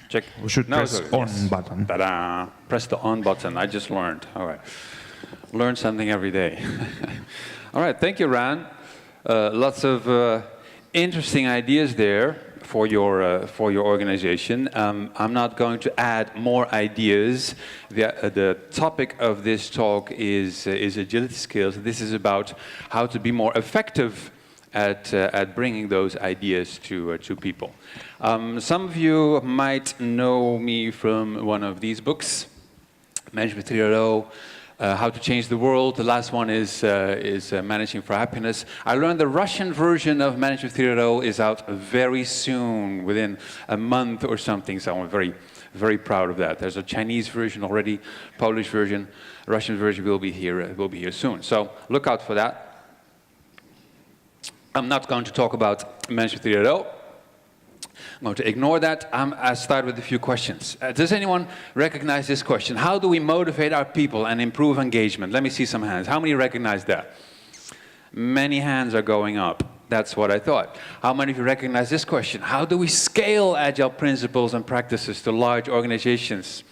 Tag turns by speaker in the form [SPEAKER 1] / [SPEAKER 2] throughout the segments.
[SPEAKER 1] Check.
[SPEAKER 2] We should press on button.
[SPEAKER 1] Ta-da! Press the on button. I just learned. All right. Learn something every day. All right. Thank you, Ran. Lots of interesting ideas there for your organization. I'm not going to add more ideas. The topic of this talk is agility skills. This is about how to be more effective at bringing those ideas to people. Some of you might know me from one of these books, Management 3.0, How to Change the World. The last one is Managing for Happiness. I learned the Russian version of Management 3.0 is out very soon, within a month or something, so I'm very, very proud of that. There's a Chinese version already, Polish version, Russian version will be here soon. So look out for that. I'm not going to talk about Management 3.0. I'm going to ignore that. I'll start with a few questions. Does anyone recognize this question? How do we motivate our people and improve engagement? Let me see some hands. How many recognize that? Many hands are going up. That's what I thought. How many of you recognize this question? How do we scale Agile principles and practices to large organizations?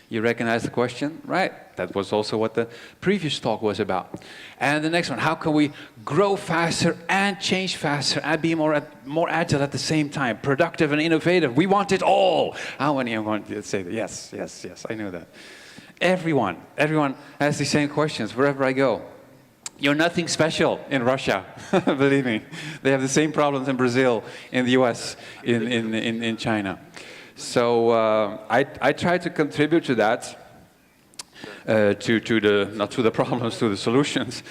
[SPEAKER 1] You recognize the question? Right. That was also what the previous talk was about. And the next one, how can we grow faster and change faster and be more agile at the same time? Productive and innovative. We want it all. How many of you want to say that? Yes, yes, yes, I know that. Everyone has the same questions wherever I go. You're nothing special in Russia, believe me. They have the same problems in Brazil, in the US, in China. So I try to contribute to that, not to the problems, to the solutions.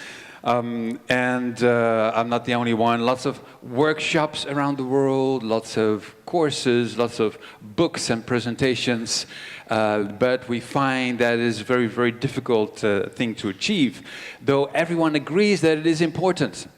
[SPEAKER 1] And I'm not the only one. Lots of workshops around the world, lots of courses, lots of books and presentations. But we find that is a very, very difficult thing to achieve, though everyone agrees that it is important.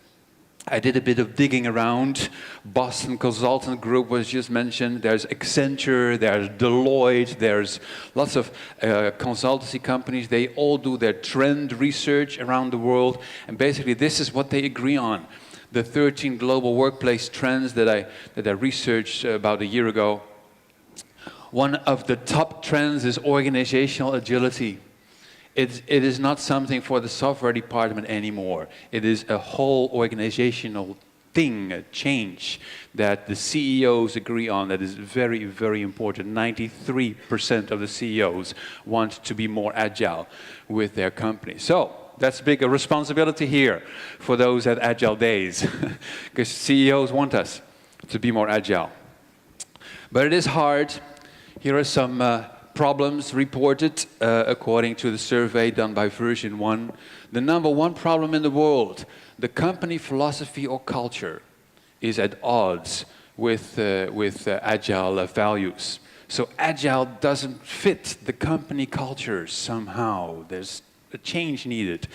[SPEAKER 1] I did a bit of digging around. Boston Consultant Group was just mentioned. There's Accenture, there's Deloitte, there's lots of consultancy companies. They all do their trend research around the world. And basically, this is what they agree on. The 13 global workplace trends that I researched about a year ago. One of the top trends is organizational agility. It is not something for the software department anymore. It is a whole organizational thing, a change that the CEOs agree on that is very, very important. 93% of the CEOs want to be more agile with their company. So that's a big responsibility here for those at Agile Days, because CEOs want us to be more agile. But it is hard. Here are some problems reported according to the survey done by version 1. The number one problem in the world, the company philosophy or culture is at odds with Agile values. So Agile doesn't fit the company culture somehow. There's a change needed.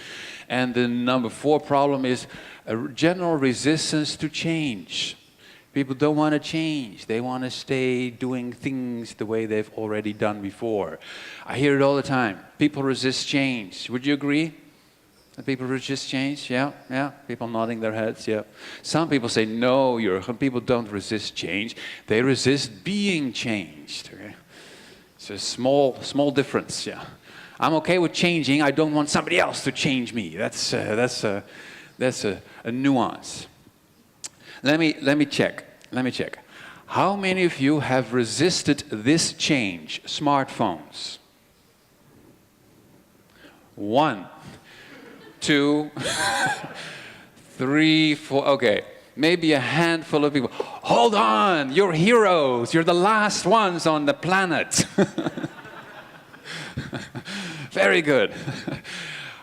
[SPEAKER 1] And the number 4 problem is a general resistance to change. People don't want to change. They want to stay doing things the way they've already done before. I hear it all the time. People resist change. Would you agree that people resist change? Yeah, yeah. People nodding their heads, yeah. Some people say, no, Jurgen, people don't resist change. They resist being changed. Okay? It's a small difference, yeah. I'm okay with changing. I don't want somebody else to change me. That's a nuance. Let me check. How many of you have resisted this change? Smartphones. 1, 2, 3, 4. Okay, maybe a handful of people. Hold on, you're heroes. You're the last ones on the planet. Very good.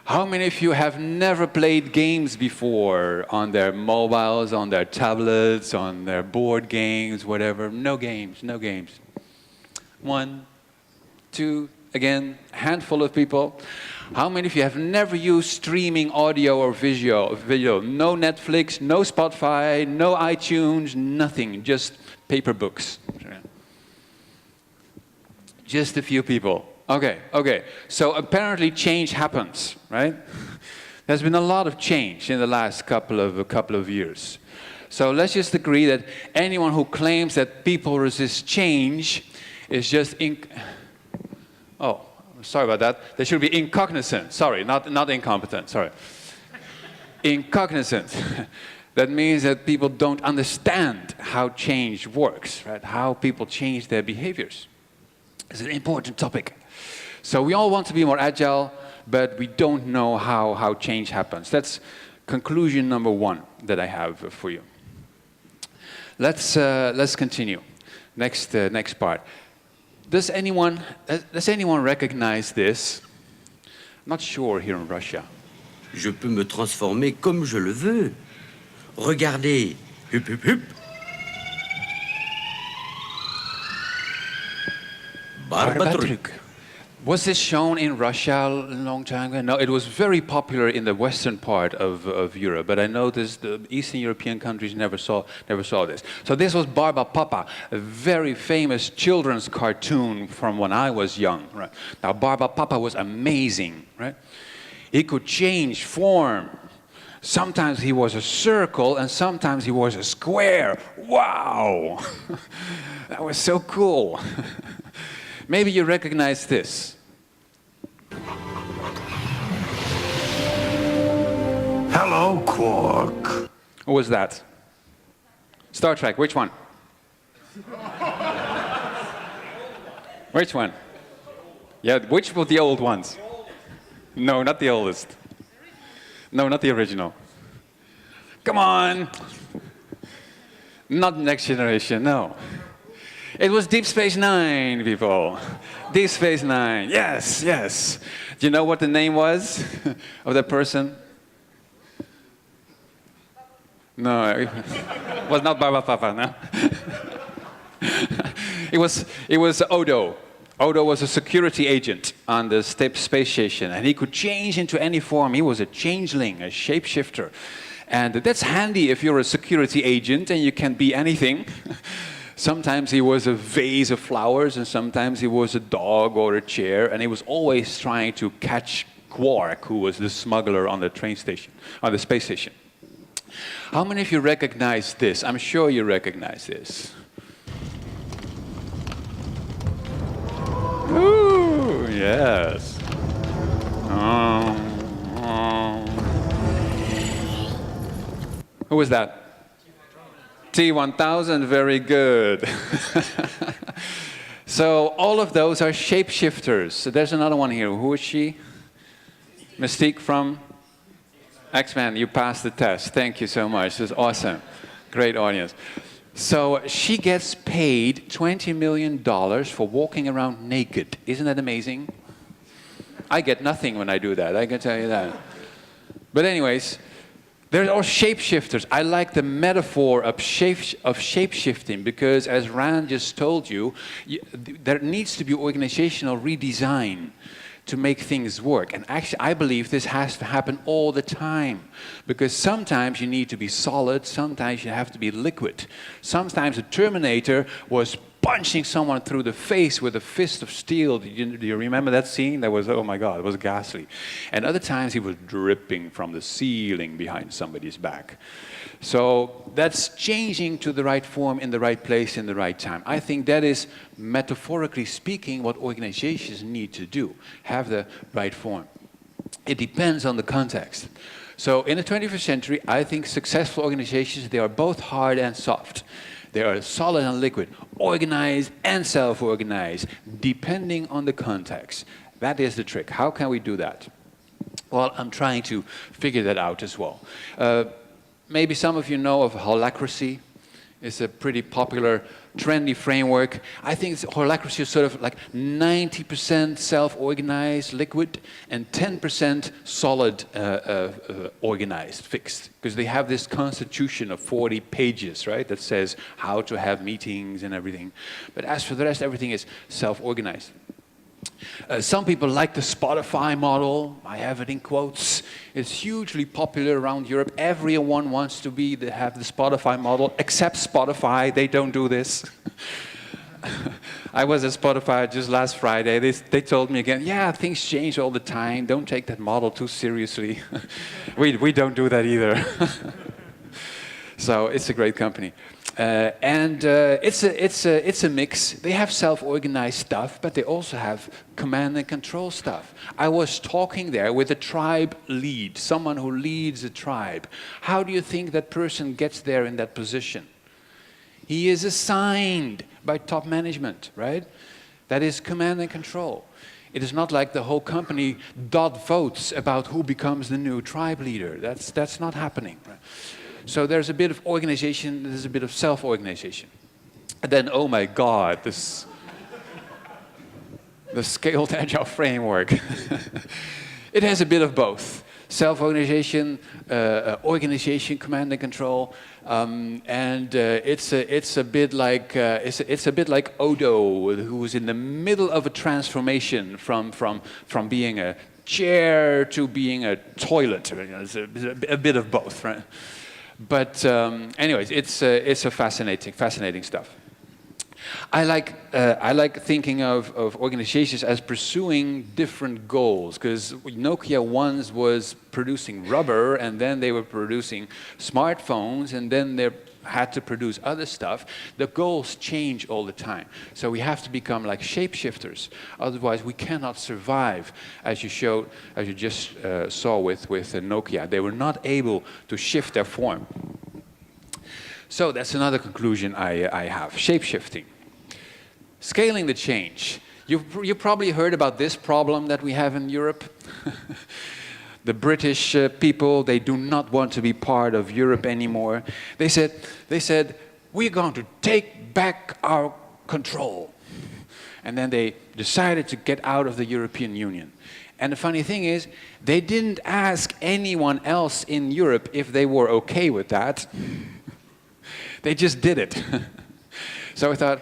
[SPEAKER 1] How many of you have never played games before on their mobiles, on their tablets, on their board games, whatever? No games, no games. 1, 2, again, handful of people. How many of you have never used streaming audio or video? No Netflix, no Spotify, no iTunes, nothing, just paper books. Just a few people. Okay. So apparently change happens, right? There's been a lot of change in the last couple of years. So let's just agree that anyone who claims that people resist change is just oh, sorry about that. They should be incognizant. Sorry, not incompetent. Sorry. Incognizant. That means that people don't understand how change works, right? How people change their behaviors. It's an important topic. So we all want to be more agile, but we don't know how change happens. That's conclusion number one that I have for you. Let's continue. Next part. Does anyone recognize this? I'm not sure here in Russia.
[SPEAKER 3] Je peux me transformer comme je le veux. Regardez. Hup, hup, hup. Barbatruc.
[SPEAKER 1] Was this shown in Russia a long time ago? No, it was very popular in the western part of Europe, but I noticed the Eastern European countries never saw this. So this was Barba Papa, a very famous children's cartoon from when I was young. Right? Now Barba Papa was amazing, right? He could change form. Sometimes he was a circle and sometimes he was a square. Wow! That was so cool. Maybe you recognize this.
[SPEAKER 4] Hello, Quark.
[SPEAKER 1] Who was that? Star Trek, which one? Which one? Yeah, which of the old ones? No, not the oldest. No, not the original. Come on! Not Next Generation, no. It was Deep Space Nine, people. Deep Space Nine, yes, yes. Do you know what the name was of that person? No, it was not Baba Papa, no. It was Odo. Odo was a security agent on the space station, and he could change into any form. He was a changeling, a shapeshifter. And that's handy if you're a security agent and you can be anything. Sometimes he was a vase of flowers, and sometimes he was a dog or a chair, and he was always trying to catch Quark, who was the smuggler on the train station, on the space station. How many of you recognize this? I'm sure you recognize this. Ooh, yes. Who was that? T1000, very good. So all of those are shapeshifters. So there's another one here. Who is she? Mystique from X-Men. You passed the test. Thank you so much. This is awesome. Great audience. So she gets paid $20 million for walking around naked. Isn't that amazing? I get nothing when I do that, I can tell you that. But anyways, they're all shapeshifters. I like the metaphor of shapeshifting because, as Rand just told you, there needs to be organizational redesign to make things work. And actually, I believe this has to happen all the time. Because sometimes you need to be solid, sometimes you have to be liquid. Sometimes a Terminator was punching someone through the face with a fist of steel. Do you remember that scene? That was, oh my God, it was ghastly. And other times he was dripping from the ceiling behind somebody's back. So that's changing to the right form in the right place in the right time. I think that is, metaphorically speaking, what organizations need to do. Have the right form. It depends on the context. So in the 21st century, I think successful organizations, they are both hard and soft. They are solid and liquid, organized and self-organized, depending on the context. That is the trick. How can we do that? Well, I'm trying to figure that out as well. Maybe some of you know of Holocracy. It's a pretty popular, trendy framework. I think Holocracy is sort of like 90% self-organized, liquid, and 10% solid, organized, fixed. Because they have this constitution of 40 pages, right, that says how to have meetings and everything. But as for the rest, everything is self-organized. Some people like the Spotify model. I have it in quotes. It's hugely popular around Europe. Everyone wants to have the Spotify model, except Spotify. They don't do this. I was at Spotify just last Friday. They told me again, yeah, things change all the time. Don't take that model too seriously. we don't do that either. So it's a great company. It's a mix. They have self-organized stuff, but they also have command and control stuff. I was talking there with a tribe lead, someone who leads a tribe. How do you think that person gets there in that position? He is assigned by top management, right? That is command and control. It is not like the whole company votes about who becomes the new tribe leader. That's not happening. Right? So there's a bit of organization, there's a bit of self-organization. And then, oh my God, the scaled agile framework. It has a bit of both. Self-organization, organization, command and control, and it's a bit like Odo, who was in the middle of a transformation from being a chair to being a toilet. It's a bit of both, right? But anyways, it's a fascinating stuff. I like thinking of organizations as pursuing different goals, because Nokia once was producing rubber, and then they were producing smartphones, and then they had to produce other stuff. The goals change all the time. So we have to become like shapeshifters. Otherwise, we cannot survive, as you just saw with Nokia. They were not able to shift their form. So that's another conclusion I have. Shapeshifting. Scaling the change. You probably heard about this problem that we have in Europe. The British people, they do not want to be part of Europe anymore. They said, we're going to take back our control. And then they decided to get out of the European Union. And the funny thing is, they didn't ask anyone else in Europe if they were okay with that. They just did it. So I thought,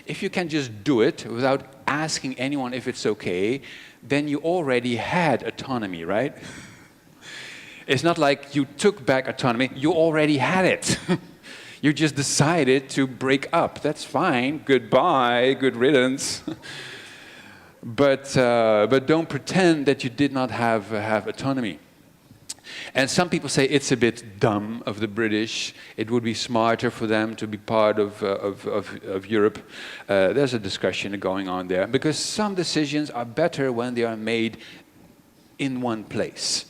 [SPEAKER 1] if you can just do it without asking anyone if it's okay, then you already had autonomy, right? It's not like you took back autonomy, you already had it. You just decided to break up. That's fine, goodbye, good riddance. But don't pretend that you did not have autonomy. And some people say it's a bit dumb of the British. It would be smarter for them to be part of Europe. There's a discussion going on there, because some decisions are better when they are made in one place.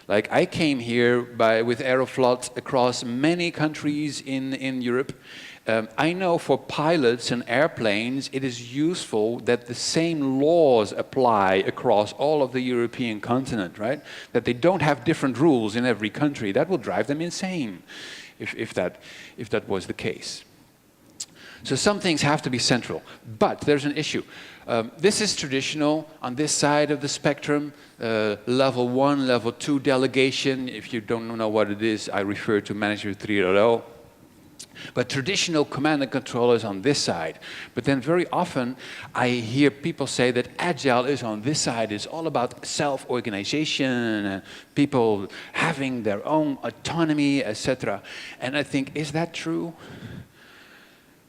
[SPEAKER 1] Like I came here with Aeroflot across many countries in Europe. I know for pilots and airplanes, it is useful that the same laws apply across all of the European continent, right? That they don't have different rules in every country. That will drive them insane if that was the case. So some things have to be central, but there's an issue. This is traditional on this side of the spectrum, level 1, level 2 delegation. If you don't know what it is, I refer to Manager 3.0. But traditional command and control is on this side. But then very often I hear people say that Agile is on this side. It's all about self-organization, people having their own autonomy, etc. And I think, is that true?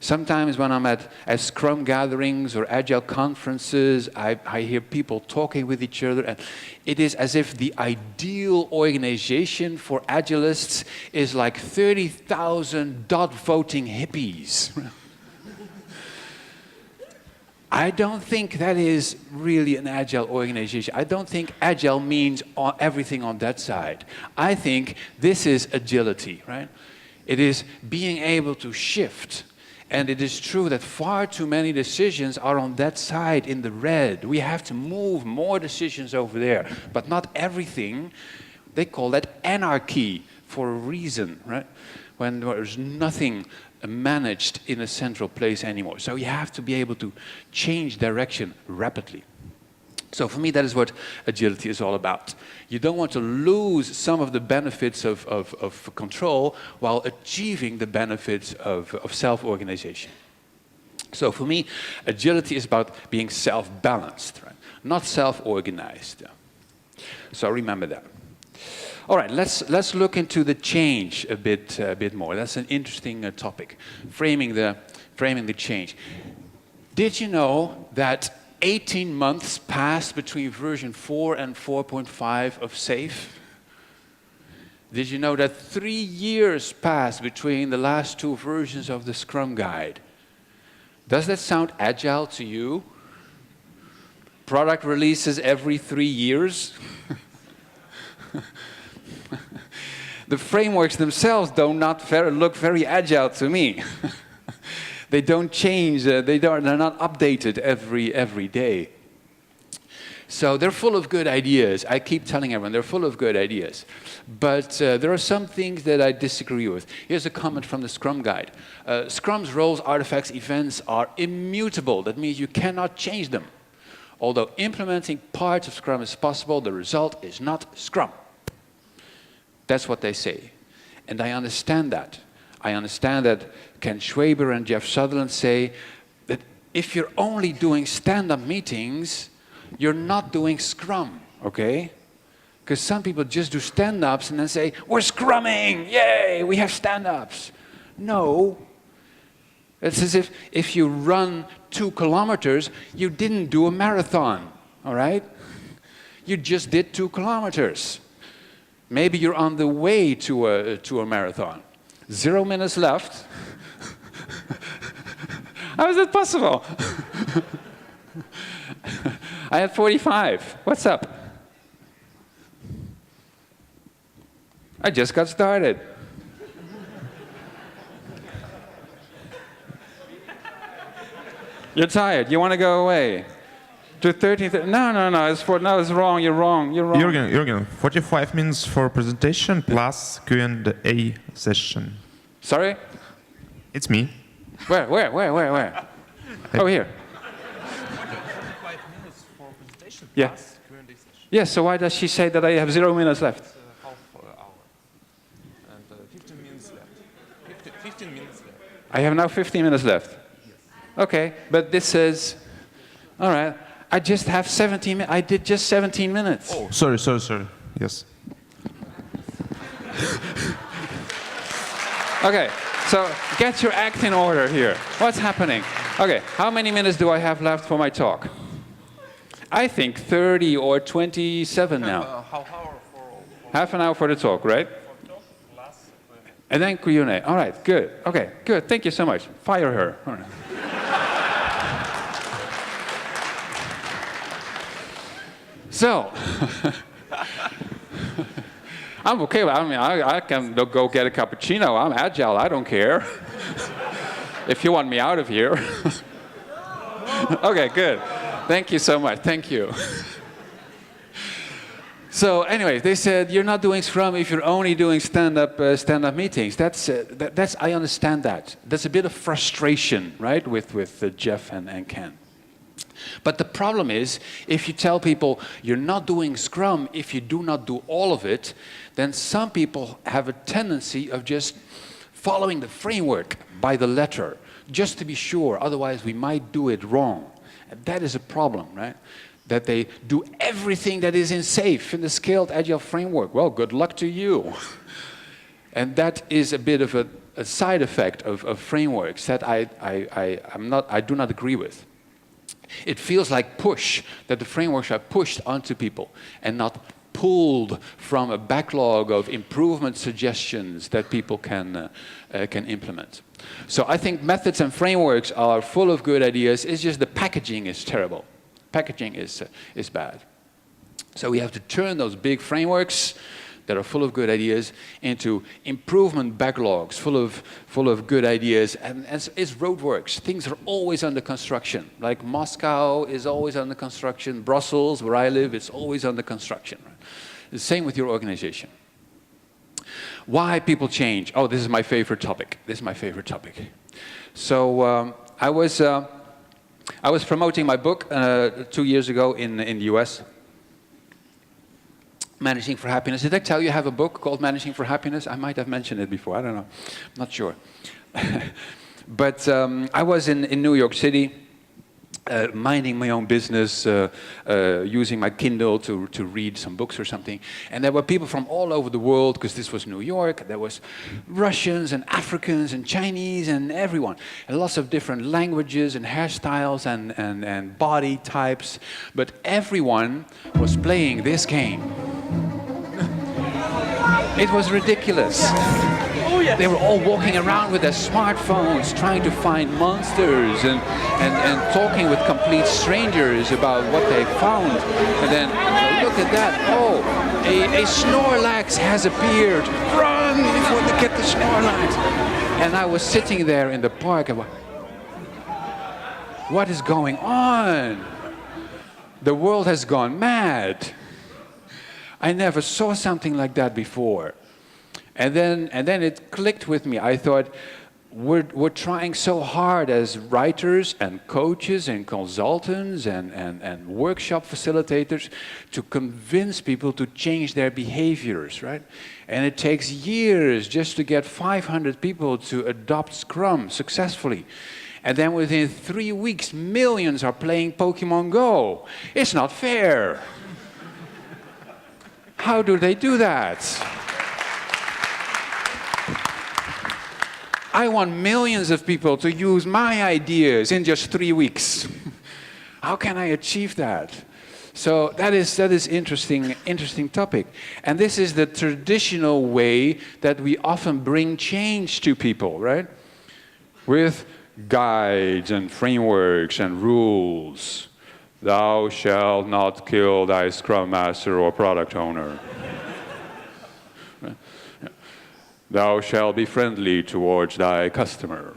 [SPEAKER 1] Sometimes when I'm at Scrum gatherings or Agile conferences, I hear people talking with each other, and it is as if the ideal organization for Agilists is like 30,000 voting hippies. I don't think that is really an Agile organization. I don't think Agile means everything on that side. I think this is agility, right? It is being able to shift. And it is true that far too many decisions are on that side in the red. We have to move more decisions over there, but not everything. They call that anarchy for a reason, right? When there's nothing managed in a central place anymore. So you have to be able to change direction rapidly. So for me, that is what agility is all about. You don't want to lose some of the benefits of control while achieving the benefits of self-organization. So for me, agility is about being self-balanced, right? Not self-organized. So remember that. All right, let's look into the change a bit more. That's an interesting topic, framing the change. Did you know that 18 months passed between version 4 and 4.5 of SAFe? Did you know that 3 years passed between the last 2 versions of the Scrum Guide? Does that sound agile to you? Product releases every 3 years? The frameworks themselves do not look very agile to me. They don't change, they're not updated every day. So they're full of good ideas. I keep telling everyone they're full of good ideas. But there are some things that I disagree with. Here's a comment from the Scrum Guide. Scrum's roles, artifacts, events are immutable. That means you cannot change them. Although implementing parts of Scrum is possible, the result is not Scrum. That's what they say. And I understand that. I understand that Ken Schwaber and Jeff Sutherland say that if you're only doing stand-up meetings, you're not doing Scrum, okay? Because some people just do stand-ups and then say, we're Scrumming, yay, we have stand-ups. No. It's as if you run 2 kilometers, you didn't do a marathon, all right? You just did 2 kilometers. Maybe you're on the way to a marathon. 0 minutes left. How is that possible? I had 45. What's up? I just got started. You're tired. You want to go away. To 13th. No, it's wrong. You're wrong.
[SPEAKER 2] Jurgen, 45 minutes for presentation plus Q&A session.
[SPEAKER 1] Sorry?
[SPEAKER 2] It's me.
[SPEAKER 1] Where? Oh, here.
[SPEAKER 2] 45 minutes for presentation
[SPEAKER 1] Yeah.
[SPEAKER 2] plus Q&A session.
[SPEAKER 1] Yes, so why does she say that I have 0 minutes left?
[SPEAKER 2] Half hour. And 15 minutes left. 15 minutes left.
[SPEAKER 1] I have now 15 minutes left.
[SPEAKER 2] Yes.
[SPEAKER 1] Okay, but this says, all right, I just have 17 minutes. I did just 17 minutes.
[SPEAKER 2] Oh, sorry. Yes.
[SPEAKER 1] Okay, so get your act in order here. What's happening? Okay, how many minutes do I have left for my talk? I think 30 or 27 now. Half an hour for the talk, right? And then Q&A. All right, good. Okay, good. Thank you so much. Fire her. All right. So, I'm okay. I mean, I can go get a cappuccino. I'm agile. I don't care. If you want me out of here. Okay, good. Thank you so much. Thank you. So, anyway, they said you're not doing Scrum if you're only doing stand-up meetings. That's I understand that. There's a bit of frustration, right, with Jeff and Ken. But the problem is, if you tell people you're not doing Scrum, if you do not do all of it, then some people have a tendency of just following the framework by the letter, just to be sure, otherwise we might do it wrong. And that is a problem, right? That they do everything that is in SAFe, in the Scaled Agile framework. Well, good luck to you. And that is a bit of a side effect of frameworks that I do not agree with. It feels like push, that the frameworks are pushed onto people and not pulled from a backlog of improvement suggestions that people can implement. So I think methods and frameworks are full of good ideas. It's just the packaging is terrible. Packaging is bad. So we have to turn those big frameworks that are full of good ideas into improvement backlogs full of good ideas. And it's roadworks. Things are always under construction. Like Moscow is always under construction. Brussels, where I live, it's always under construction. Right? The same with your organization. Why people change? Oh, this is my favorite topic. So I was promoting my book 2 years ago in the US. Managing for Happiness. Did I tell you I have a book called Managing for Happiness? I might have mentioned it before. I don't know. I'm not sure. But I was in New York City, minding my own business, using my Kindle to read some books or something. And there were people from all over the world, because this was New York. There was Russians and Africans and Chinese and everyone. And lots of different languages and hairstyles and body types. But everyone was playing this game. It was ridiculous. They were all walking around with their smartphones, trying to find monsters and talking with complete strangers about what they found. And then, look at that, oh, a Snorlax has appeared. Run before they get the Snorlax. And I was sitting there in the park and what is going on? The world has gone mad. I never saw something like that before. And then it clicked with me. I thought, we're trying so hard as writers and coaches and consultants and workshop facilitators to convince people to change their behaviors, right? And it takes years just to get 500 people to adopt Scrum successfully. And then within 3 weeks, millions are playing Pokemon Go. It's not fair. How do they do that? I want millions of people to use my ideas in just 3 weeks. How can I achieve that? So that is interesting topic. And this is the traditional way that we often bring change to people, right? With guides and frameworks and rules. Thou shalt not kill thy Scrum Master or product owner. Thou shalt be friendly towards thy customer.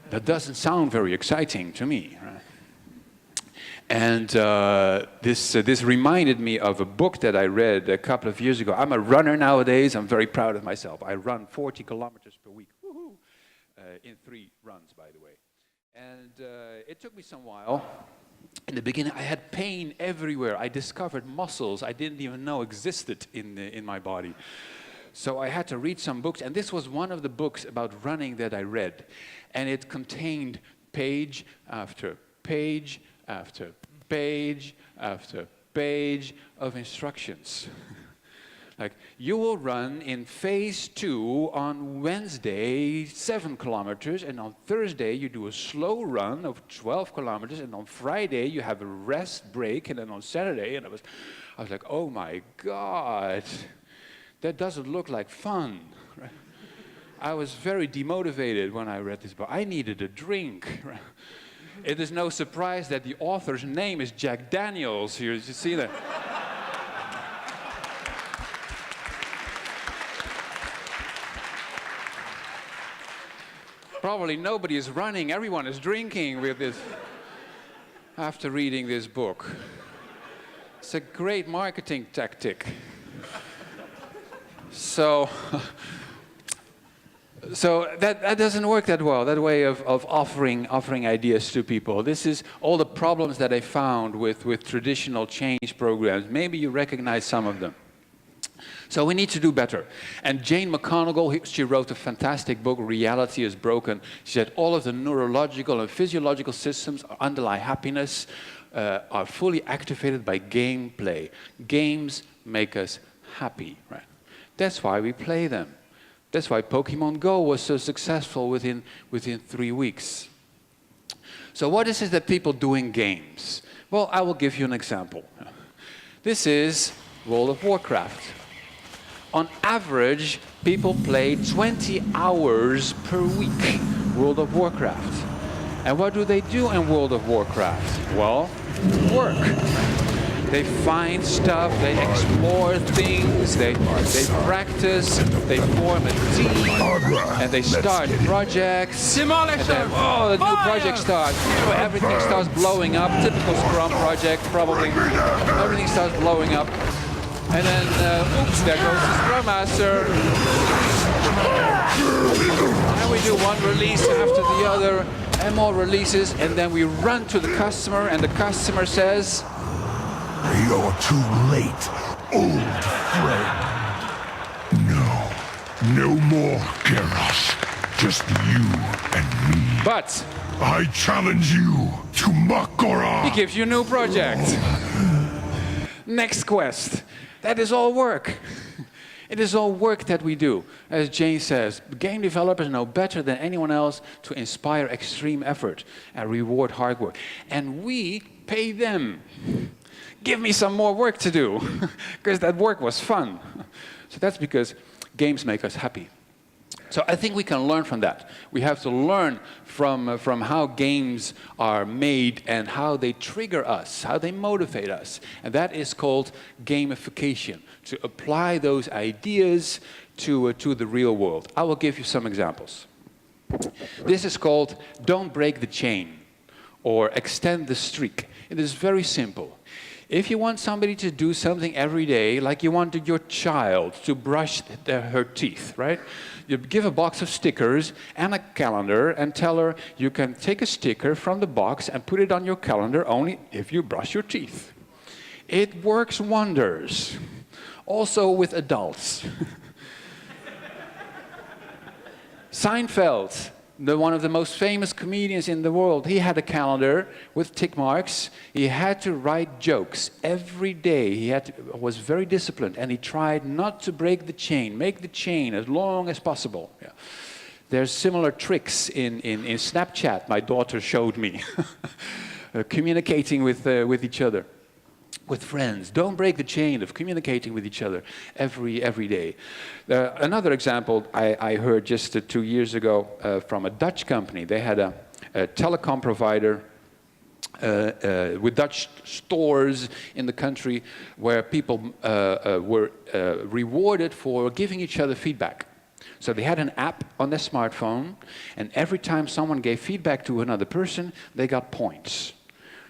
[SPEAKER 1] That doesn't sound very exciting to me. Right? And this reminded me of a book that I read a couple of years ago. I'm a runner nowadays. I'm very proud of myself. I run 40 kilometers per week. In 3 runs, by the way. And it took me some while. In the beginning, I had pain everywhere. I discovered muscles I didn't even know existed in my body. So I had to read some books, and this was one of the books about running that I read. And it contained page after page after page after page of instructions. Like, you will run in phase 2 on Wednesday, 7 kilometers, and on Thursday you do a slow run of 12 kilometers, and on Friday you have a rest break, and then on Saturday, and I was like, oh my God, that doesn't look like fun. Right? I was very demotivated when I read this book. I needed a drink. Right? It is no surprise that the author's name is Jack Daniels. You see that? Probably nobody is running, everyone is drinking with this after reading this book. It's a great marketing tactic. So that doesn't work that well, that way of offering ideas to people. This is all the problems that I found with traditional change programs. Maybe you recognize some of them. So we need to do better. And Jane McConnell, she wrote a fantastic book, Reality is Broken. She said all of the neurological and physiological systems underlying happiness are fully activated by gameplay. Games make us happy, right? That's why we play them. That's why Pokemon Go was so successful within 3 weeks. So what is it that people do in games? Well, I will give you an example. This is World of Warcraft. On average, people play 20 hours per week World of Warcraft. And what do they do in World of Warcraft? Well, work. They find stuff, they explore things, they practice, they form a team, and they start projects. And then, oh, the new project starts. Everything starts blowing up. Typical Scrum project, probably. Everything starts blowing up. And then, oops, there goes the Scrum Master. And we do one release after the other, and more releases, and then we run to the customer, and the customer says,
[SPEAKER 4] "You're too late, old friend. No more Keras. Just you and me.
[SPEAKER 1] But
[SPEAKER 4] I challenge you to Makora."
[SPEAKER 1] he gives you a new project. Next quest. That is all work. It is all work that we do. As Jane says, game developers know better than anyone else to inspire extreme effort and reward hard work. And we pay them. give me some more work to do, because that work was fun. So that's because games make us happy. So I think we can learn from that. We have to learn from how games are made and how they trigger us, how they motivate us. And that is called gamification, to apply those ideas to the real world. I will give you some examples. This is called don't break the chain or extend the streak. It is very simple. If you want somebody to do something every day, like you wanted your child to brush her teeth, right? You give a box of stickers and a calendar and tell her you can take a sticker from the box and put it on your calendar only if you brush your teeth. It works wonders. Also with adults. Seinfeld, one of the most famous comedians in the world, he had a calendar with tick marks. He had to write jokes every day. He was very disciplined, and he tried not to break the chain, make the chain as long as possible. Yeah. There's similar tricks in Snapchat my daughter showed me, communicating with each other. With friends. Don't break the chain of communicating with each other every day. Another example I heard just 2 years ago from a Dutch company. They had a telecom provider with Dutch stores in the country where people were rewarded for giving each other feedback. So they had an app on their smartphone, and every time someone gave feedback to another person, they got points.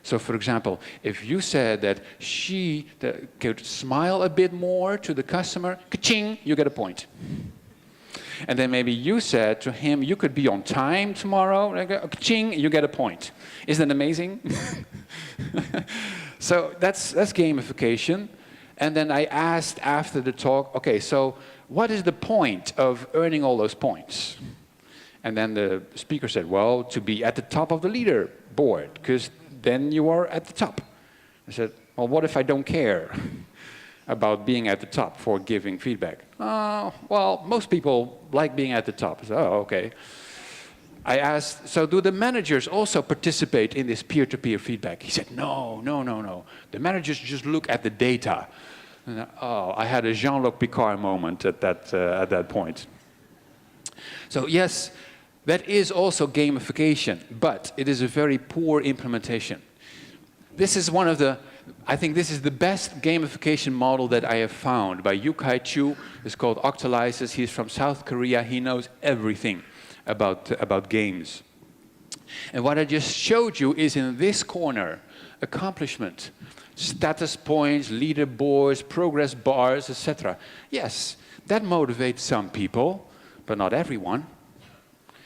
[SPEAKER 1] So, for example, if you said that she could smile a bit more to the customer, ka-ching, you get a point. And then maybe you said to him, you could be on time tomorrow, ka-ching, you get a point. Isn't that amazing? So that's gamification. And then I asked after the talk, okay, so what is the point of earning all those points? And then the speaker said, well, to be at the top of the leaderboard, because then you are at the top. I said, well, what if I don't care about being at the top for giving feedback? Well, most people like being at the top. I said, oh, okay. I asked, so do the managers also participate in this peer-to-peer feedback? He said, no. The managers just look at the data. And, I had a Jean-Luc Picard moment at that point. So yes, that is also gamification, but it is a very poor implementation. This is I think this is the best gamification model that I have found by Yu-Kai Chu. It's called Octalysis. He's from South Korea. He knows everything about games. And what I just showed you is in this corner, accomplishment, status points, leaderboards, progress bars, etc. Yes, that motivates some people, but not everyone.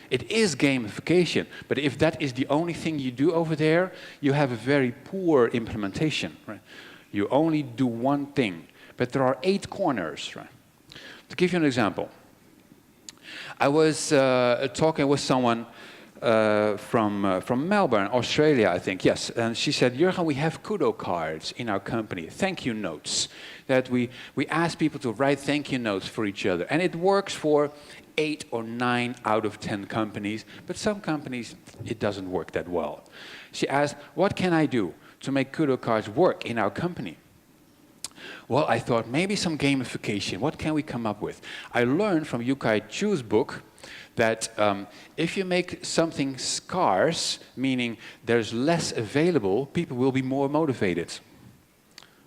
[SPEAKER 1] It is gamification, but if that is the only thing you do over there, you have a very poor implementation. Right? You only do one thing, but there are 8 corners. Right? To give you an example, I was talking with someone from Melbourne, Australia, I think, yes, and she said, Jurgen, we have kudo cards in our company, thank you notes, that we ask people to write thank you notes for each other, and it works for 8 or 9 out of 10 companies, but some companies, it doesn't work that well. She asked, what can I do to make kudo cards work in our company? Well, I thought maybe some gamification. What can we come up with? I learned from Yu-Kai Chu's book that if you make something scarce, meaning there's less available, people will be more motivated.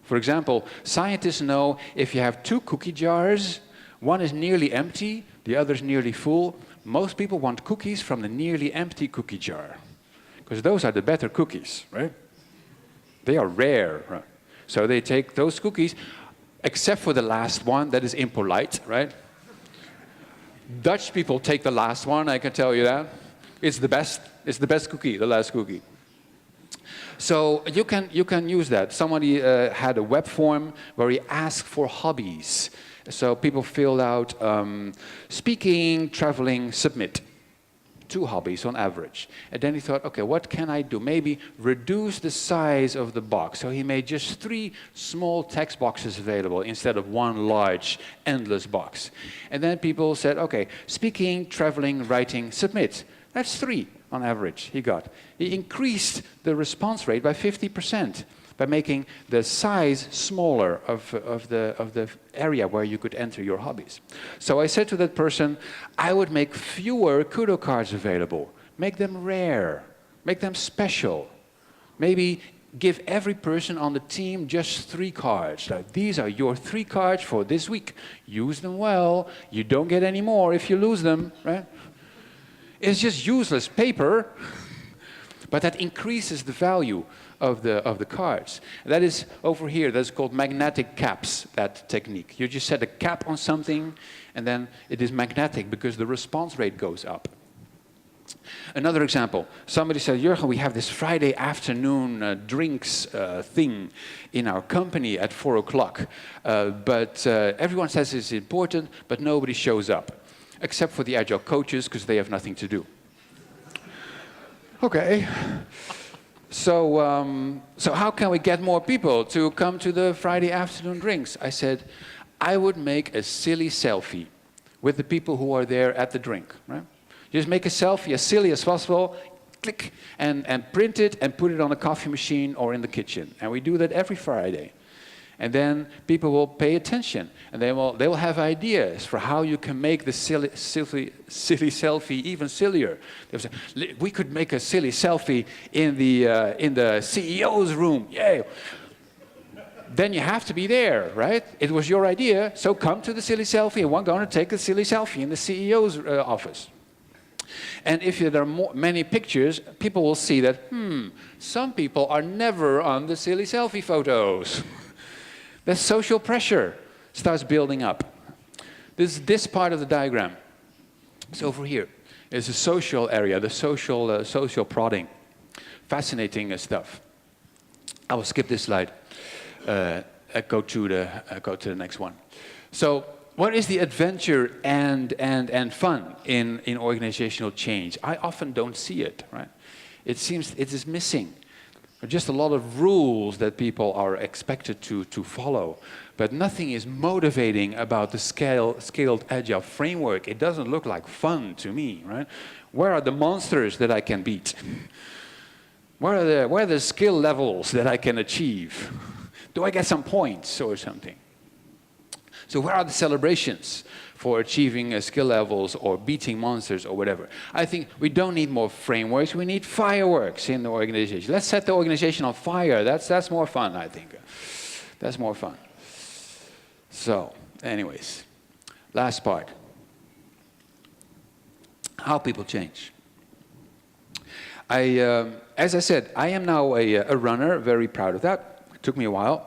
[SPEAKER 1] For example, scientists know if you have 2 cookie jars, one is nearly empty, the other is nearly full, most people want cookies from the nearly empty cookie jar. Because those are the better cookies, right? They are rare, right? So they take those cookies, except for the last one, that is impolite, right? Dutch people take the last one, I can tell you that. It's the best cookie, the last cookie. So you can use that. Somebody had a web form where he asked for hobbies. So people filled out speaking, traveling, submit. 2 hobbies on average. And then he thought, okay, what can I do? Maybe reduce the size of the box. So he made just 3 small text boxes available instead of 1 large, endless box. And then people said, okay, speaking, traveling, writing, submit. That's 3 on average he got. He increased the response rate by 50%. by making the size smaller of the area where you could enter your hobbies. So I said to that person, I would make fewer kudo cards available. Make them rare. Make them special. Maybe give every person on the team just 3 cards. Like, these are your 3 cards for this week. Use them well. You don't get any more if you lose them, right? It's just useless paper, but that increases the value of the cards. That is over here. That's called magnetic caps, that technique. You just set a cap on something, and then it is magnetic because the response rate goes up. Another example, somebody said, Jurgen, we have this Friday afternoon drinks thing in our company at 4 o'clock, but everyone says it's important, but nobody shows up, except for the Agile coaches, because they have nothing to do. Okay, so how can we get more people to come to the Friday afternoon drinks? I said, I would make a silly selfie with the people who are there at the drink, right? Just make a selfie as silly as possible, click, and print it and put it on a coffee machine or in the kitchen. And we do that every Friday. And then people will pay attention, and they will have ideas for how you can make the silly selfie even sillier. They'll say, we could make a silly selfie in the CEO's room. Yay! Then you have to be there, right? It was your idea, so come to the silly selfie, and we're going to take a silly selfie in the CEO's office. And if there are many pictures, people will see that, some people are never on the silly selfie photos. The social pressure starts building up. This part of the diagram. So over here is the social area, the social prodding. Fascinating stuff. I will skip this slide. Go to the next one. So, what is the adventure and fun in organizational change? I often don't see it, right? It seems it is missing. Just a lot of rules that people are expected to follow, but nothing is motivating about the scaled Agile framework. It doesn't look like fun to me, right? Where are the monsters that I can beat? Where are the skill levels that I can achieve? Do I get some points or something? So where are the celebrations for achieving skill levels or beating monsters or whatever? I think we don't need more frameworks. We need fireworks in the organization. Let's set the organization on fire. That's more fun, I think. That's more fun. So, anyways, last part. How people change. As I said, I am now a runner, very proud of that. It took me a while.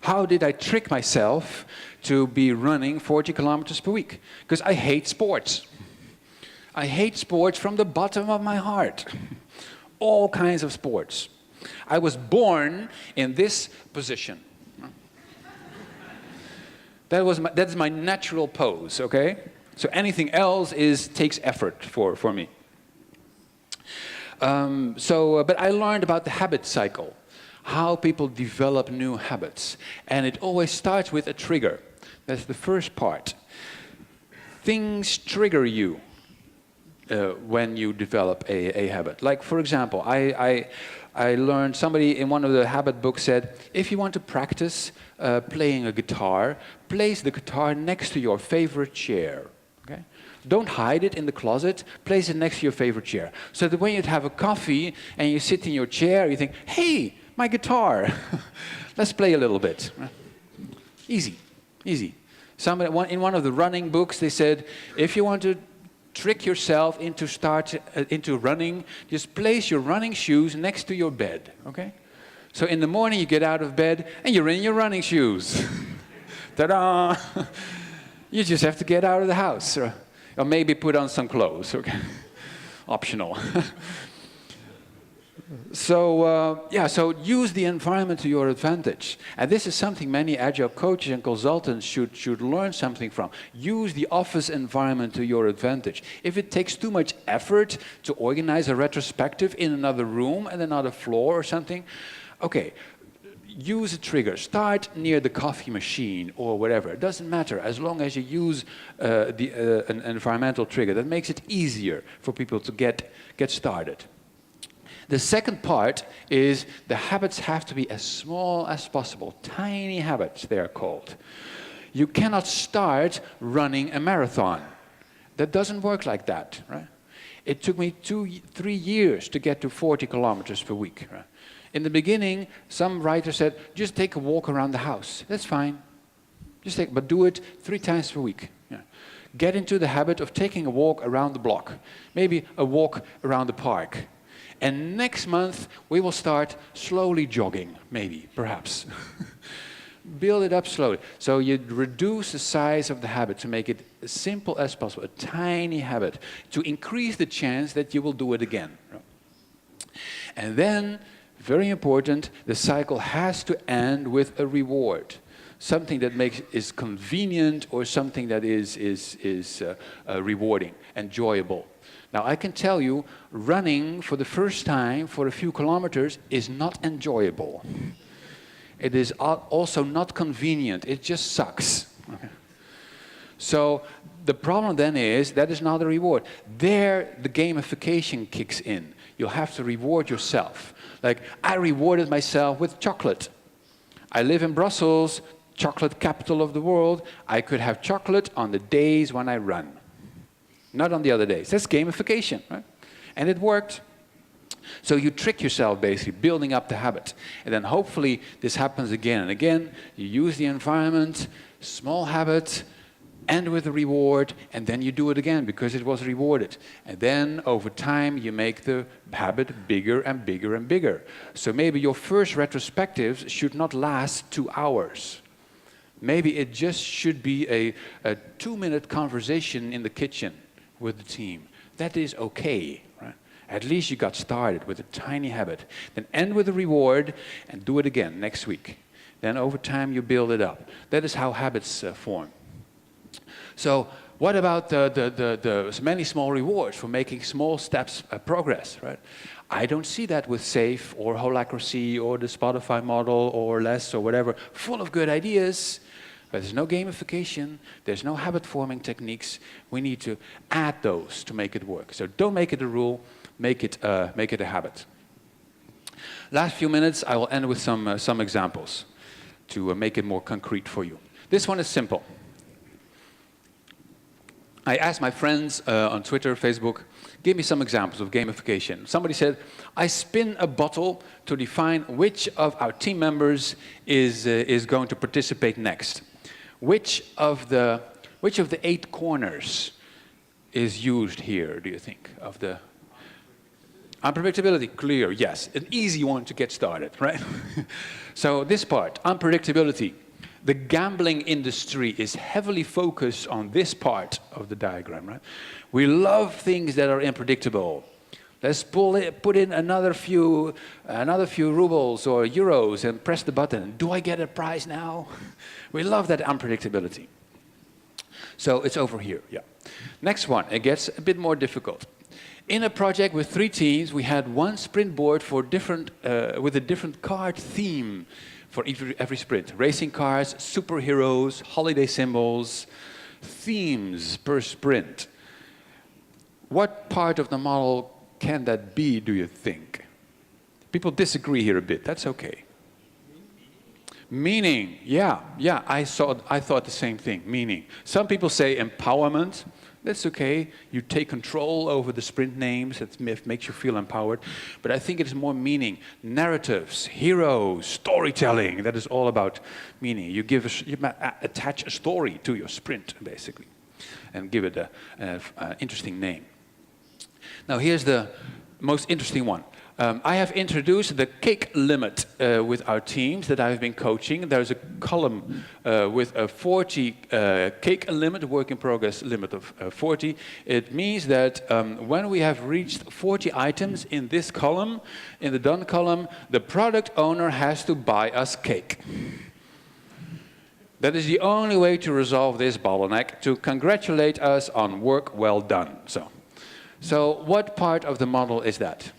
[SPEAKER 1] How did I trick myself to be running 40 kilometers per week? Because I hate sports. I hate sports from the bottom of my heart. All kinds of sports. I was born in this position. That's my natural pose, okay? So anything else takes effort for me. But I learned about the habit cycle. How people develop new habits. And it always starts with a trigger. That's the first part. Things trigger you when you develop a habit. Like, for example, I learned, somebody in one of the habit books said, if you want to practice playing a guitar, place the guitar next to your favorite chair. Okay? Don't hide it in the closet, place it next to your favorite chair. So that when you have a coffee and you sit in your chair, you think, hey, my guitar. Let's play a little bit. Easy, easy. In one of the running books, they said, if you want to trick yourself into running, just place your running shoes next to your bed, okay? So in the morning, you get out of bed, and you're in your running shoes. Ta-da! You just have to get out of the house, or maybe put on some clothes, okay? Optional. So use the environment to your advantage. And this is something many Agile coaches and consultants should learn something from. Use the office environment to your advantage. If it takes too much effort to organize a retrospective in another room and another floor or something, okay, use a trigger. Start near the coffee machine or whatever. It doesn't matter, as long as you use an environmental trigger. That makes it easier for people to get started. The second part is the habits have to be as small as possible. Tiny habits, they are called. You cannot start running a marathon. That doesn't work like that, right? It took me 3 years to get to 40 kilometers per week. Right? In the beginning, some writer said, just take a walk around the house. That's fine. But do it 3 times per week. Yeah. Get into the habit of taking a walk around the block. Maybe a walk around the park. And next month, we will start slowly jogging, maybe, perhaps. Build it up slowly. So you reduce the size of the habit to make it as simple as possible, a tiny habit, to increase the chance that you will do it again. And then, very important, the cycle has to end with a reward. Something that is convenient or something that is rewarding, enjoyable. Now, I can tell you, running for the first time for a few kilometers is not enjoyable. It is also not convenient. It just sucks. Okay. So the problem then is that is not a reward. There, the gamification kicks in. You'll have to reward yourself. Like, I rewarded myself with chocolate. I live in Brussels, chocolate capital of the world. I could have chocolate on the days when I run. Not on the other days. That's gamification, right? And it worked. So you trick yourself, basically, building up the habit. And then hopefully this happens again and again. You use the environment, small habit, end with a reward, and then you do it again because it was rewarded. And then over time you make the habit bigger and bigger and bigger. So maybe your first retrospectives should not last 2 hours. Maybe it just should be a 2-minute conversation in the kitchen with the team. That is okay, right? At least you got started with a tiny habit. Then end with a reward and do it again next week. Then over time you build it up. That is how habits form. So what about the many small rewards for making small steps progress, right? I don't see that with SAFe or Holocracy or the Spotify model or less or whatever, full of good ideas. But there's no gamification, there's no habit-forming techniques. We need to add those to make it work. So don't make it a rule, make it a habit. Last few minutes, I will end with some examples to make it more concrete for you. This one is simple. I asked my friends on Twitter, Facebook, give me some examples of gamification. Somebody said, I spin a bottle to define which of our team members is going to participate next. Which of the 8 corners is used here, do you think? Of the unpredictability, clear, yes. An easy one to get started, right? So this part, unpredictability. The gambling industry is heavily focused on this part of the diagram, right? We love things that are unpredictable. Let's put in another few rubles or euros and press the button. Do I get a prize now? We love that unpredictability. So it's over here, yeah. Next one, it gets a bit more difficult. In a project with 3 teams, we had one sprint board for with a different card theme for every sprint. Racing cars, superheroes, holiday symbols, themes per sprint. What part of the model can that be, do you think? People disagree here a bit, that's okay. Meaning, yeah, I thought the same thing, meaning. Some people say empowerment, that's okay. You take control over the sprint names, that makes you feel empowered. But I think it is more meaning. Narratives, heroes, storytelling, that is all about meaning. You attach a story to your sprint, basically, and give it an interesting name. Now here's the most interesting one. I have introduced the cake limit with our teams that I've been coaching. There's a column with a 40 cake limit, a work in progress limit of 40. It means that when we have reached 40 items in this column, in the done column, the product owner has to buy us cake. That is the only way to resolve this bottleneck, to congratulate us on work well done. So what part of the model is that?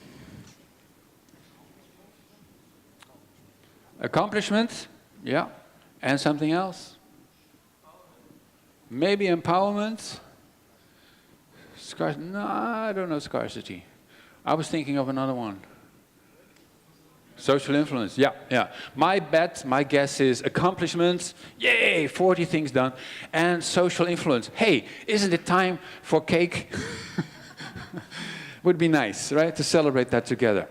[SPEAKER 1] Accomplishment, yeah, and something else? Maybe empowerment? No, I don't know scarcity. I was thinking of another one. Social influence, yeah, yeah. My guess is accomplishments, yay, 40 things done, and social influence. Hey, isn't it time for cake? Would be nice, right, to celebrate that together.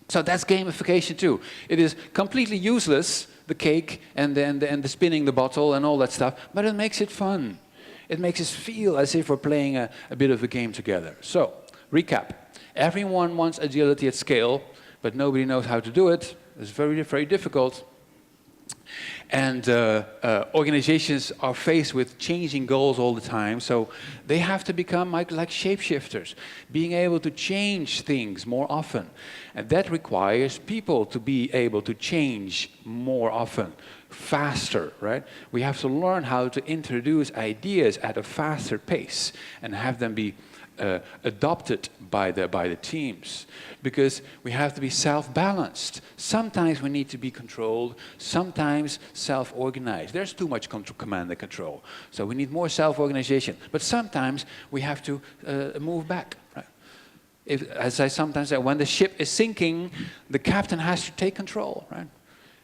[SPEAKER 1] So that's gamification too. It is completely useless, the cake and the spinning the bottle and all that stuff, but it makes it fun. It makes us feel as if we're playing a bit of a game together. So, recap. Everyone wants agility at scale, but nobody knows how to do it. It's very, very difficult. And organizations are faced with changing goals all the time, so they have to become like shapeshifters, being able to change things more often. And that requires people to be able to change more often, faster, right? We have to learn how to introduce ideas at a faster pace and have them be adopted by the teams, because we have to be self-balanced. Sometimes we need to be controlled, sometimes self-organized. There's too much command and control, so we need more self-organization. But sometimes we have to move back. Right? As I sometimes say, when the ship is sinking, the captain has to take control, right?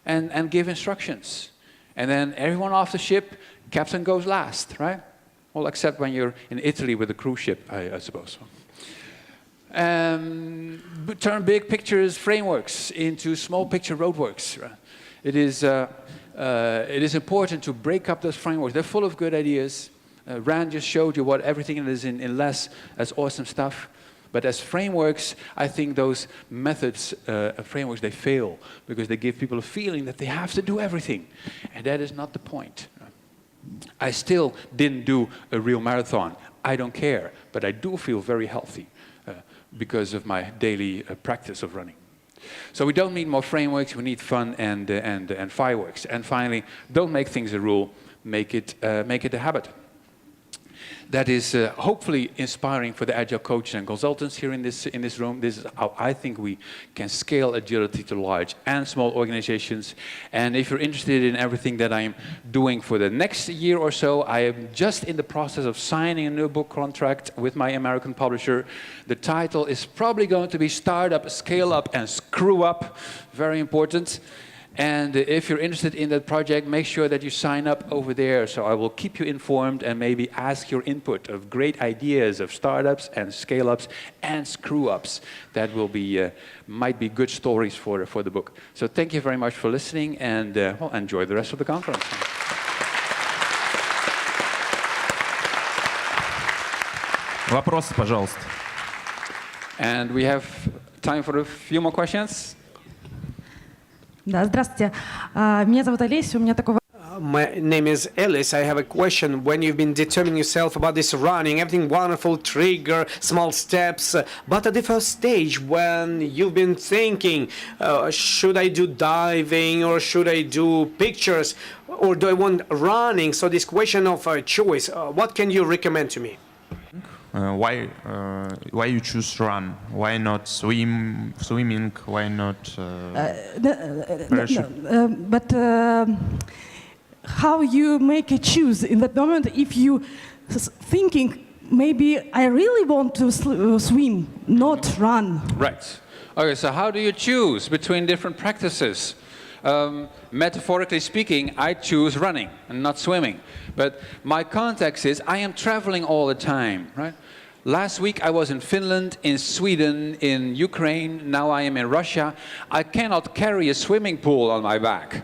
[SPEAKER 1] And give instructions. And then everyone off the ship, captain goes last, right? Well, except when you're in Italy with a cruise ship, I suppose. Turn big pictures frameworks into small picture roadworks. Right? It is important to break up those frameworks. They're full of good ideas. Rand just showed you what everything is in less as awesome stuff. But as frameworks, I think those methods, frameworks, they fail because they give people a feeling that they have to do everything. And that is not the point. I still didn't do a real marathon. I don't care, but I do feel very healthy because of my daily practice of running. So we don't need more frameworks, we need fun and fireworks. And finally, don't make things a rule, make it a habit. That is hopefully inspiring for the Agile coaches and consultants here in this room. This is how I think we can scale agility to large and small organizations. And if you're interested in everything that I'm doing for the next year or so, I am just in the process of signing a new book contract with my American publisher. The title is probably going to be Startup, Scale Up, and Screw Up. Very important. And if you're interested in that project, make sure that you sign up over there. So I will keep you informed and maybe ask your input of great ideas of startups and scale-ups and screw-ups. That will be, might be good stories for the book. So thank you very much for listening, and well, enjoy the rest of the conference.
[SPEAKER 2] Вопросы, пожалуйста.
[SPEAKER 1] And we have time for a few more questions.
[SPEAKER 5] Да, здравствуйте. Меня зовут Олеся, у меня такой
[SPEAKER 6] My name is Ellis. I have a question. When you've been determining yourself about this running, everything wonderful, trigger, small steps, but at the first stage when you've been thinking, should I do diving or should I do pictures or do I want running? So this question of choice, what can you recommend to me?
[SPEAKER 2] Why you choose run? Why not swimming? Why not parachute?
[SPEAKER 5] But how you make a choose in that moment if you thinking maybe I really want to swim, not run?
[SPEAKER 1] Right. Okay, so how do you choose between different practices? Metaphorically speaking, I choose running and not swimming. But my context is I am traveling all the time, right? Last week I was in Finland, in Sweden, in Ukraine, now I am in Russia. I cannot carry a swimming pool on my back.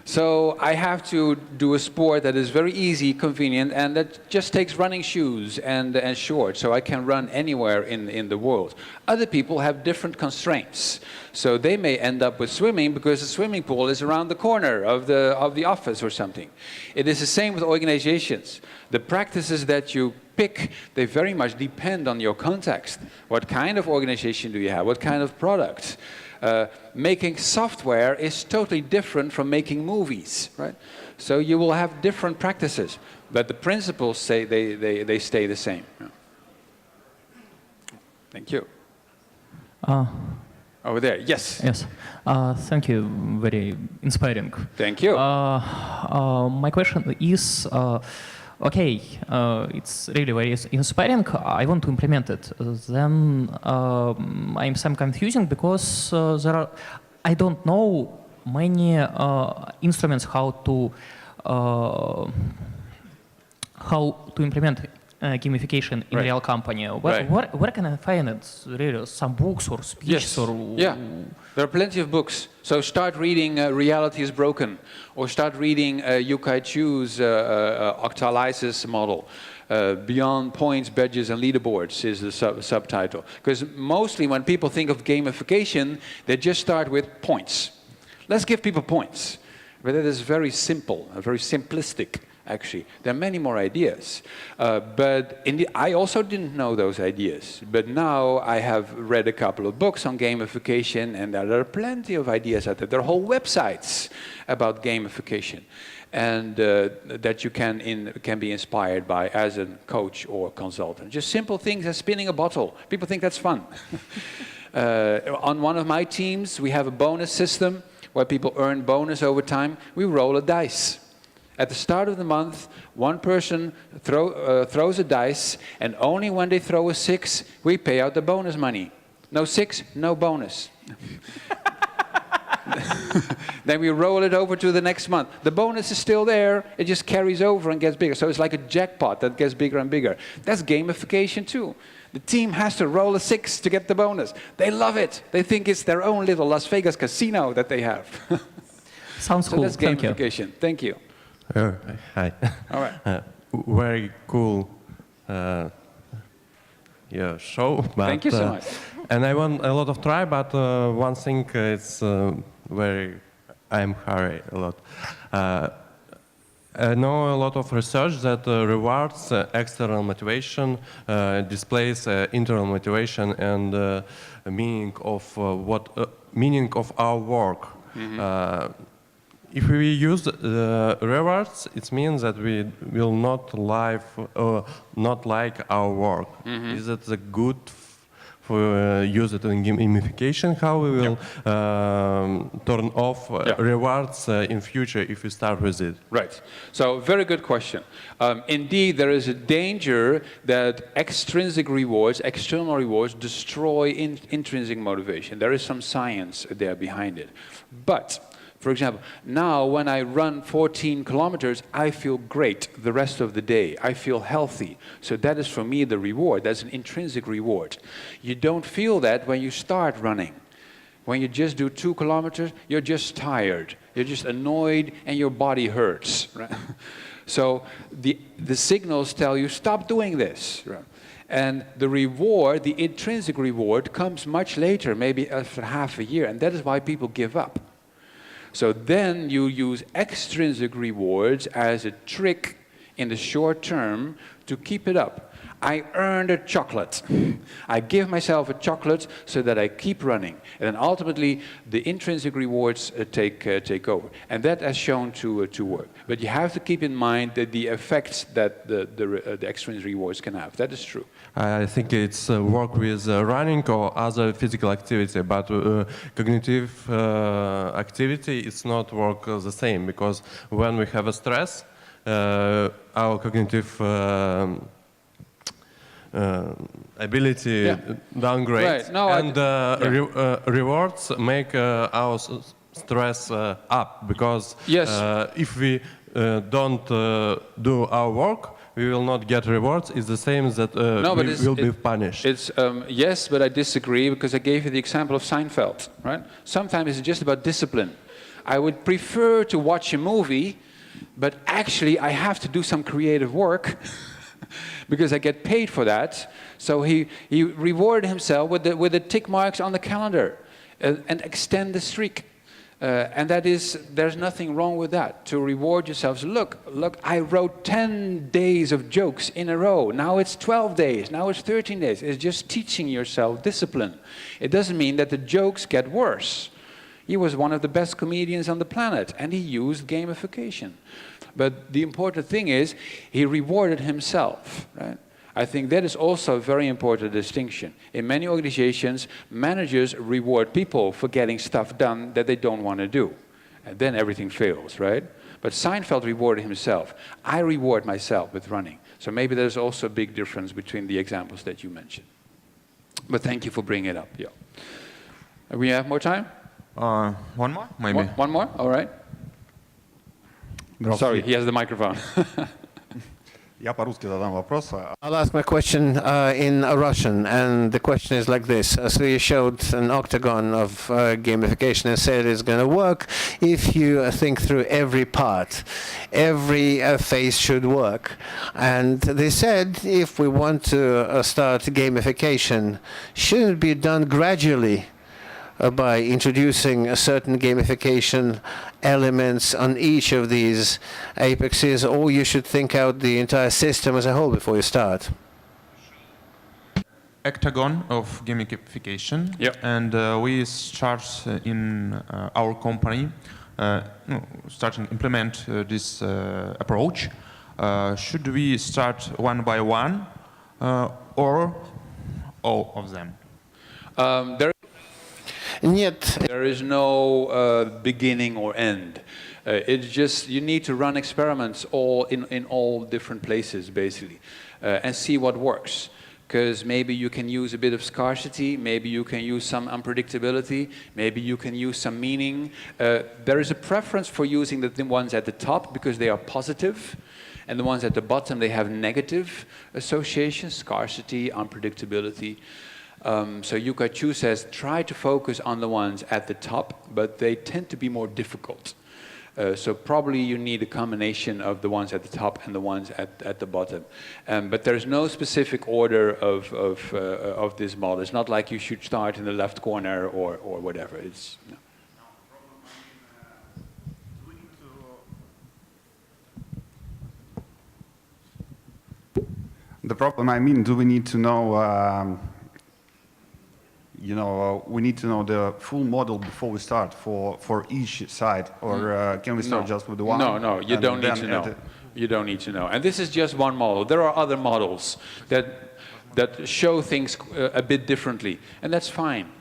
[SPEAKER 1] So I have to do a sport that is very easy, convenient, and that just takes running shoes and shorts, so I can run anywhere in the world. Other people have different constraints. So they may end up with swimming because the swimming pool is around the corner of the office or something. It is the same with organizations. The practices that you pick, they very much depend on your context. What kind of organization do you have? What kind of product? Making software is totally different from making movies, right? So you will have different practices, but the principles say they stay the same. Yeah. Thank you. Over there, yes.
[SPEAKER 7] Yes. Thank you. Very inspiring.
[SPEAKER 1] Thank you.
[SPEAKER 7] My question is, Okay, it's really very inspiring. I want to implement it. Then I'm some confusing because I don't know many instruments how to implement gamification in real company. Where can I find it? Really, some books or speeches or?
[SPEAKER 1] Yeah, there are plenty of books. So start reading Reality is Broken, or start reading Yukai Chu's Octalysis model. Beyond Points, Badges, and Leaderboards is the subtitle. Because mostly when people think of gamification, they just start with points. Let's give people points. But that is very simple, very simplistic. Actually, there are many more ideas, but I also didn't know those ideas. But now I have read a couple of books on gamification, and there are plenty of ideas out there. There are whole websites about gamification, and that you can be inspired by as a coach or consultant. Just simple things as spinning a bottle. People think that's fun. On one of my teams, we have a bonus system where people earn bonus over time. We roll a dice. At the start of the month, one person throws a dice, and only when they throw a 6, we pay out the bonus money. No 6, no bonus. Then we roll it over to the next month. The bonus is still there, it just carries over and gets bigger. So it's like a jackpot that gets bigger and bigger. That's gamification too. The team has to roll a 6 to get the bonus. They love it. They think it's their own little Las Vegas casino that they have.
[SPEAKER 7] Sounds
[SPEAKER 1] so
[SPEAKER 7] cool.
[SPEAKER 1] That's gamification. Thank you.
[SPEAKER 8] Hi.
[SPEAKER 1] All right.
[SPEAKER 8] Very cool show. But,
[SPEAKER 1] thank you so much.
[SPEAKER 8] And I want a lot of try, but one thing is I'm hurry a lot. I know a lot of research that rewards external motivation, displays internal motivation and meaning of meaning of our work. Mm-hmm. If we use rewards, it means that we will not like our work. Mm-hmm. Is it a good for use it in gamification? How we will turn off rewards in future if we start with it?
[SPEAKER 1] Right. So very good question. Indeed, there is a danger that extrinsic rewards, external rewards, destroy intrinsic motivation. There is some science there behind it. But for example, now when I run 14 kilometers, I feel great the rest of the day. I feel healthy. So that is for me the reward. That's an intrinsic reward. You don't feel that when you start running. When you just do 2 kilometers, you're just tired. You're just annoyed and your body hurts. Right? So the signals tell you, stop doing this. Right? And the reward, the intrinsic reward, comes much later, maybe after half a year. And that is why people give up. So then you use extrinsic rewards as a trick in the short term to keep it up. I earned a chocolate. I give myself a chocolate so that I keep running. And then ultimately, the intrinsic rewards take over. And that has shown to work. But you have to keep in mind that the effects that the extrinsic rewards can have. That is true.
[SPEAKER 8] I think it's work with running or other physical activity, but cognitive activity is not work the same, because when we have a stress, our cognitive ability downgrades,
[SPEAKER 1] right. No,
[SPEAKER 8] and rewards make our stress up, because if we don't do our work, we will not get rewards. It's the same that we will be punished.
[SPEAKER 1] Yes, but I disagree, because I gave you the example of Seinfeld. Right? Sometimes it's just about discipline. I would prefer to watch a movie, but actually I have to do some creative work because I get paid for that. So he rewarded himself with the tick marks on the calendar and extend the streak. And there's nothing wrong with that, to reward yourselves. Look, I wrote 10 days of jokes in a row. Now it's 12 days, now it's 13 days. It's just teaching yourself discipline. It doesn't mean that the jokes get worse. He was one of the best comedians on the planet, and he used gamification. But the important thing is, he rewarded himself, right? I think that is also a very important distinction. In many organizations, managers reward people for getting stuff done that they don't want to do. And then everything fails, right? But Seinfeld rewarded himself. I reward myself with running. So maybe there's also a big difference between the examples that you mentioned. But thank you for bringing it up. Yeah. We have more time?
[SPEAKER 2] One more, maybe.
[SPEAKER 1] One more? All right. Sorry, he has the microphone.
[SPEAKER 9] Я по-русски задам вопрос.
[SPEAKER 6] I'll ask my question in Russian, and the question is like this. So you showed an octagon of gamification and said it's going to work if you think through every part. Every phase should work. And they said if we want to start gamification, shouldn't it be done gradually? By introducing a certain gamification elements on each of these apexes, or you should think out the entire system as a whole before you start?
[SPEAKER 2] Octagon of gamification,
[SPEAKER 1] Yep.
[SPEAKER 2] and we start in our company starting implement this approach. Should we start one by one or all of them?
[SPEAKER 1] There is no beginning or end. It's just you need to run experiments in all different places, basically, and see what works. Because maybe you can use a bit of scarcity, maybe you can use some unpredictability, maybe you can use some meaning. There is a preference for using the ones at the top because they are positive, and the ones at the bottom, they have negative associations, scarcity, unpredictability. So Yuka Chu says, try to focus on the ones at the top, but they tend to be more difficult. So probably you need a combination of the ones at the top and the ones at the bottom. But there's no specific order of this model. It's not like you should start in the left corner or whatever. It's, no.
[SPEAKER 9] The problem, I mean, do we need to know, we need to know the full model before we start for each side, or can we start just with the one?
[SPEAKER 1] No, you don't need to know. You don't need to know. And this is just one model. There are other models that show things a bit differently, and that's fine.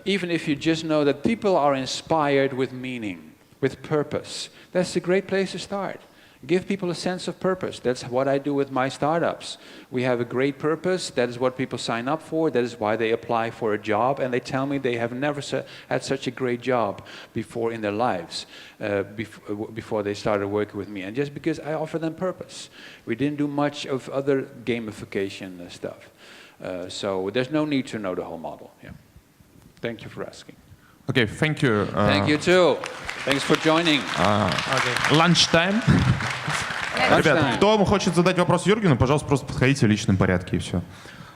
[SPEAKER 1] Even if you just know that people are inspired with meaning, with purpose, that's a great place to start. Give people a sense of purpose. That's what I do with my startups. We have a great purpose. That is what people sign up for. That is why they apply for a job. And they tell me they have never had such a great job before in their lives, before they started working with me. And just because I offer them purpose. We didn't do much of other gamification stuff. So there's no need to know the whole model. Yeah. Thank you for asking.
[SPEAKER 2] Okay, thank you.
[SPEAKER 1] Thank you too. Thanks for joining.
[SPEAKER 2] Lunchtime.
[SPEAKER 1] Lunchtime.
[SPEAKER 2] Ребят, кто хочет задать вопрос Юргену, пожалуйста, просто подходите в личном порядке и все.